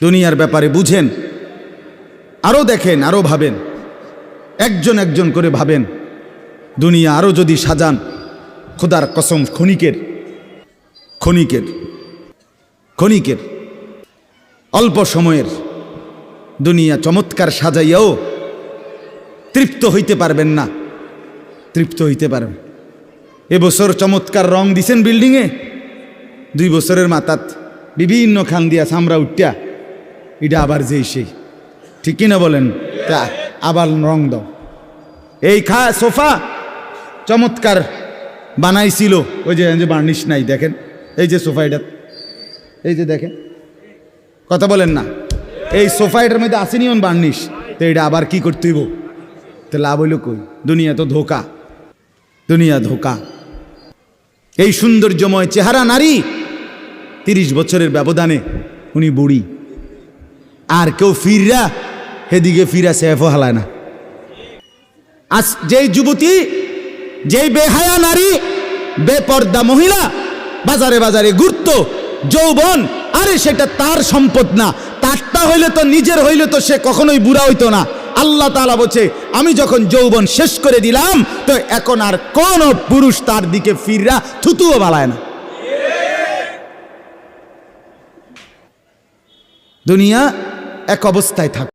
দুনিয়ার ব্যাপারে বুঝেন, আরও দেখেন, আরও ভাবেন, একজন একজন করে ভাবেন। দুনিয়া আরও যদি সাজান, খোদার কসম ক্ষণিকের ক্ষণিকের ক্ষণিকের অল্প সময়ের দুনিয়া চমৎকার সাজাইয়াও তৃপ্ত হইতে পারবেন না, তৃপ্ত হইতে পারবেন। এবছর চমৎকার রং দিছেন বিল্ডিংয়ে, 2 বছরের মাথাত বিভিন্ন খান দিয়া চামড়া উঠিয়া এটা আবার যেই সেই, ঠিক কিনা বলেন? তা আবার রং দাও। এই সোফা চমৎকার বানাইছিল, ওই যে বার্নিশ নাই, দেখেন এই যে সোফা, এটা এই যে দেখেন, কথা বলেন না, এই সোফা এটার মধ্যে আসেনি অন বার্নিশ, তো এটা আবার কি করতে হইব? তো লাভ হইল কই? দুনিয়া তো ধোকা, দুনিয়া ধোকা। এই সৌন্দর্যময় চেহারা নারী 30 বছরের ব্যবধানে উনি বুড়ি, আর কেউ ফিররা হেদিকে ফিরা সেফও হালায় না। আজ যেই যুবতী, যেই বেহায়া নারী, বেপর্দা মহিলা বাজারে বাজারে ঘুরতো, যৌবন, আরে সেটা তার সম্পদ না, তারটা হইলে তো নিজের হইলে তো সে কখনোই বুড়া হইতো না। আল্লাহ তাআলা বলছে, আমি যখন যৌবন শেষ করে দিলাম, তো এখন আর কোন পুরুষ তার দিকে ফিররা থুতুও বালায় না। দুনিয়া এক অবস্থায় থাকে।